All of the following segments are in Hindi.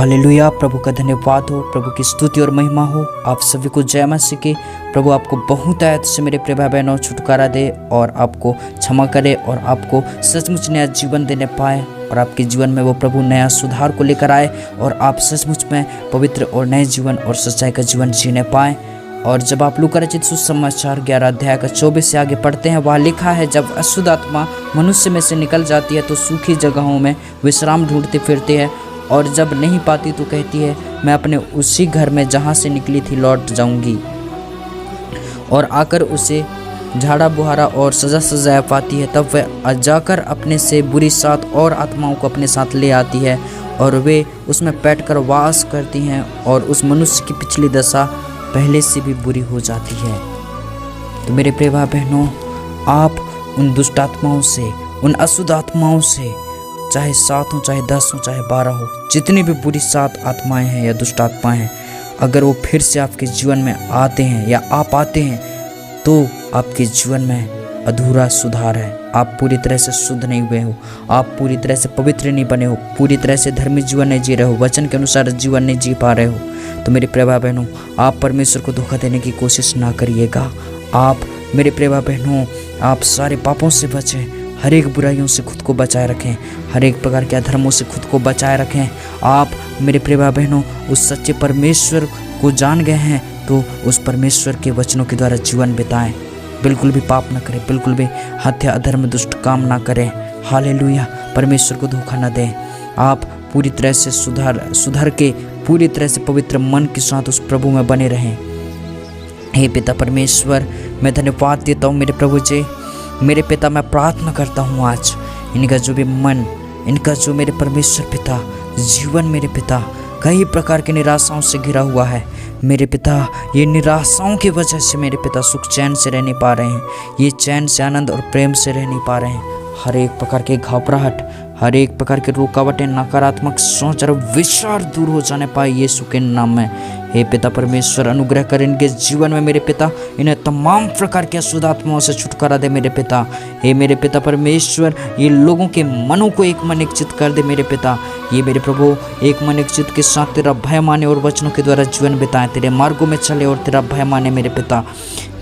हालेलुया। प्रभु का धन्यवाद हो, प्रभु की स्तुति और महिमा हो। आप सभी को जय मसीह की। प्रभु आपको बहुत आयत से मेरे प्रिय भाई बहनों छुटकारा दे और आपको क्षमा करे और आपको सचमुच नया जीवन देने पाए और आपके जीवन में वो प्रभु नया सुधार को लेकर आए और आप सचमुच में पवित्र और नए जीवन और सच्चाई का जीवन जीने पाए। और जब आप लूका रचित सुसमाचार 11 अध्याय का 24 से आगे पढ़ते हैं, वहाँ लिखा है, जब अशुद्ध आत्मा मनुष्य में से निकल जाती है तो सूखी जगहों में विश्राम ढूंढते फिरती है और जब नहीं पाती तो कहती है, मैं अपने उसी घर में जहाँ से निकली थी लौट जाऊंगी। और आकर उसे झाड़ा बुहारा और सजा सजाया पाती है। तब वह जाकर अपने से बुरी 7 और आत्माओं को अपने साथ ले आती है और वे उसमें बैठकर वास करती हैं और उस मनुष्य की पिछली दशा पहले से भी बुरी हो जाती है। तो मेरे प्रिय भाई बहनों, आप उन दुष्ट आत्माओं से, उन अशुद्ध आत्माओं से, चाहे 7 हो, चाहे 10 हो, चाहे 12 हो, जितनी भी बुरी 7 आत्माएं हैं या दुष्ट आत्माएं हैं, अगर वो फिर से आपके जीवन में आते हैं या आप आते हैं तो आपके जीवन में अधूरा सुधार है। आप पूरी तरह से शुद्ध नहीं हुए हो, आप पूरी तरह से पवित्र नहीं बने हो, पूरी तरह से धर्मी जीवन नहीं जी रहे हो, वचन के अनुसार जीवन नहीं जी पा रहे हो। तो मेरे प्रिय भाई बहनों, आप परमेश्वर को धोखा देने की कोशिश ना करिएगा। आप मेरे प्रिय भाई बहनों, आप सारे पापों से बचें, हर एक बुराइयों से खुद को बचाए रखें, हर एक प्रकार के अधर्मों से खुद को बचाए रखें। आप मेरे प्रिय भाई बहनों उस सच्चे परमेश्वर को जान गए हैं तो उस परमेश्वर के वचनों के द्वारा जीवन बिताएं। बिल्कुल भी पाप न करें, बिल्कुल भी हत्या अधर्म दुष्ट काम ना करें। हालेलुया। परमेश्वर को धोखा न दें। आप पूरी तरह से सुधर के पूरी तरह से पवित्र मन के साथ उस प्रभु में बने रहें। हे पिता परमेश्वर, मैं धन्यवाद देता हूँ मेरे प्रभु जी। मेरे पिता, मैं प्रार्थना करता हूँ आज इनका जो भी मन, इनका जो मेरे परमेश्वर पिता जीवन, मेरे पिता कई प्रकार की निराशाओं से घिरा हुआ है। मेरे पिता, ये निराशाओं की वजह से मेरे पिता सुख चैन से रह नहीं पा रहे हैं, ये चैन से, आनंद और प्रेम से रह नहीं पा रहे हैं। हर एक प्रकार के घबराहट, हर एक प्रकार के रुकावटें, नकारात्मक सोच और विचार दूर हो जाने पाए यीशु के नाम में। हे पिता परमेश्वर, अनुग्रह कर इनके जीवन में मेरे पिता, इन्हें तमाम प्रकार के अशुद्ध आत्माओं से छुटकारा दे मेरे पिता। हे मेरे पिता परमेश्वर, ये लोगों के मनों को एक मन एक चित्त कर दे मेरे पिता। ये मेरे प्रभु एक मन एक चित्त के साथ तेरा भय माने और वचनों के द्वारा जीवन बिताएं, तेरे मार्गों में चले और तेरा भय माने मेरे पिता।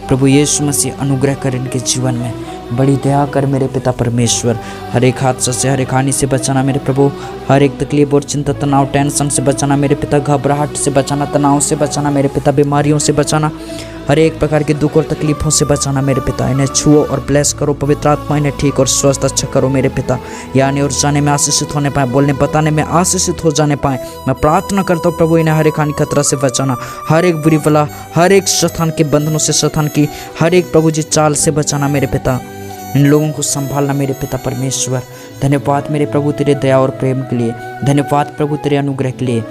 प्रभु यीशु मसीह, अनुग्रह कर इनके जीवन में, बड़ी दया कर मेरे पिता परमेश्वर। हर एक हादसा से, हर एक हानि से बचाना मेरे प्रभु, हर एक तकलीफ और चिंता, तनाव, टेंशन से बचाना मेरे पिता, घबराहट से बचाना, तनाव से बचाना मेरे पिता, बीमारियों से बचाना, हर एक प्रकार के दुख और तकलीफों से बचाना मेरे पिता। इन्हें छुओ और ब्लेस करो पवित्र आत्मा, इन्हें ठीक और स्वस्थ अच्छा करो मेरे पिता। यानी और जाने में आशीषित होने पाए, बोलने बताने में आशीषित हो जाने पाए। मैं प्रार्थना करता हूँ प्रभु, इन्हें हर एक हानि खतरा से बचाना, हर एक बुरी बला, हर एक शैतान के बंधनों से, शैतान की हर एक प्रभु जी चाल से बचाना मेरे पिता। इन लोगों को संभालना मेरे पिता परमेश्वर। धन्यवाद मेरे प्रभु तेरे दया और प्रेम के लिए, धन्यवाद प्रभु तेरे अनुग्रह के लिए,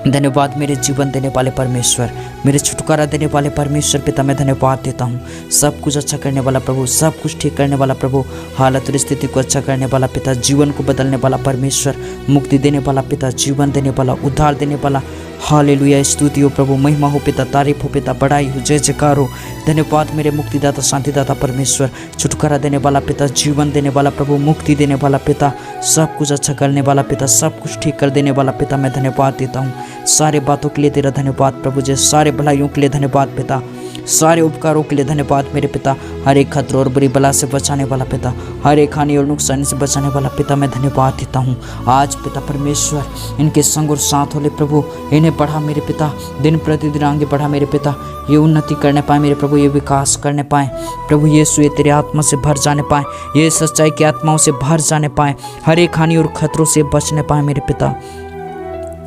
धन्यवाद मेरे जीवन देने वाले परमेश्वर, मेरे छुटकारा देने वाले परमेश्वर पिता। मैं धन्यवाद देता हूँ। सब कुछ अच्छा करने वाला प्रभु, सब कुछ ठीक करने वाला प्रभु, हालत और स्थिति को अच्छा करने वाला पिता, जीवन को बदलने वाला परमेश्वर, मुक्ति देने वाला पिता, जीवन देने वाला, उद्धार देने वाला। हालेलुया। स्तुति हो प्रभु, महिमा हो पिता, तारीफ हो पिता, बड़ाई हो, जय जयकार हो। धन्यवाद मेरे मुक्तिदाता, शांतिदाता परमेश्वर, छुटकारा देने वाला पिता, जीवन देने वाला प्रभु, मुक्ति देने वाला पिता, सब कुछ अच्छा करने वाला पिता, सब कुछ ठीक कर देने वाला पिता। मैं धन्यवाद देता हूँ। सारे बातों के लिए तेरा धन्यवाद प्रभु जी, सारे भलाइयों के लिए धन्यवाद पिता, सारे उपकारों के लिए धन्यवाद मेरे पिता। हर एक खतरों और बुरी बला से बचाने वाला पिता, हर एक हानि और नुकसान से बचाने वाला पिता, मैं धन्यवाद देता हूँ। आज पिता परमेश्वर इनके संग और साथ होले प्रभु, इन्हें बढ़ा मेरे पिता, दिन प्रतिदिन आगे बढ़ा मेरे पिता। ये उन्नति करने पाए मेरे प्रभु, ये विकास करने पाए प्रभु यीशु, ये तेरे आत्मा से भर जाने पाए, ये सच्चाई की आत्माओं से भर जाने पाए, हर एक हानि और खतरों से बचने पाए मेरे पिता,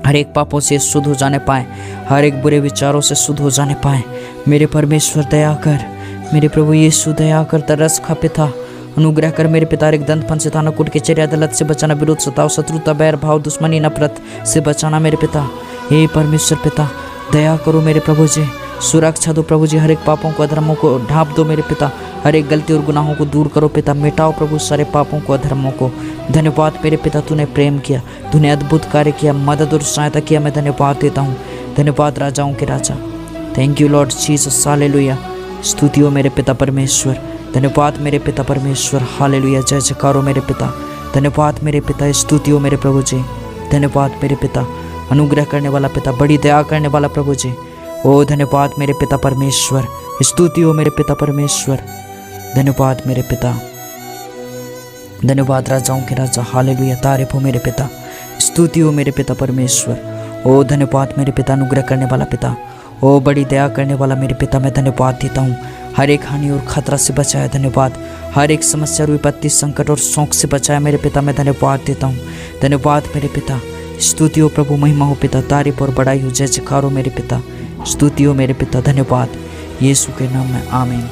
हर एक पापों से शुद्ध हो जाने पाए, हर एक बुरे विचारों से शुद्ध हो जाने पाए मेरे परमेश्वर। दया कर मेरे प्रभु यीशु, दया कर, तरस खा पिता, अनुग्रह कर मेरे पिता। एक दंत फन से, थाना कूट के चर्या अदालत से बचाना, विरोध, सताव, शत्रुता, बैर भाव, दुश्मनी, नफरत से बचाना मेरे पिता। हे परमेश्वर पिता, दया करो मेरे प्रभु जी, सुरक्षा दो प्रभु जी, हर एक पापों को, अधर्मों को ढांप दो मेरे पिता, हर एक गलती और गुनाहों को दूर करो पिता, मिटाओ प्रभु सारे पापों को, अधर्मों को। धन्यवाद मेरे पिता, तूने प्रेम किया, तूने अद्भुत कार्य किया, मदद और सहायता किया। मैं धन्यवाद देता हूँ। धन्यवाद राजाओं के राजा, thank you Lord Jesus. Hallelujah. स्तुति हो मेरे पिता परमेश्वर, धन्यवाद मेरे पिता परमेश्वर। हालेलुया। जय जयकारो मेरे पिता, धन्यवाद मेरे पिता। स्तुति हो मेरे प्रभु जी, धन्यवाद मेरे पिता। अनुग्रह करने वाला पिता, बड़ी दया करने वाला प्रभु जी। ओ धन्यवाद मेरे पिता परमेश्वर, स्तुति हो मेरे पिता परमेश्वर। धन्यवाद मेरे पिता, धन्यवाद राजाओं के राजा, हालेलुया। तारीफ हो मेरे पिता, स्तुति हो मेरे पिता परमेश्वर। ओ धन्यवाद मेरे पिता, अनुग्रह करने वाला पिता, ओ बड़ी दया करने वाला मेरे पिता, मैं धन्यवाद देता हूँ। हर एक हानि और खतरा से बचाया, धन्यवाद। हर एक समस्या, विपत्ति, संकट और शौक से बचाया मेरे पिता, मैं धन्यवाद देता हूँ। धन्यवाद मेरे पिता, स्तुति हो प्रभु, महिमा हो पिता, तारीफ और बड़ाई हो, जय जयकार हो मेरे पिता, स्तुति हो मेरे पिता। धन्यवाद यीशु के नाम में, आमीन।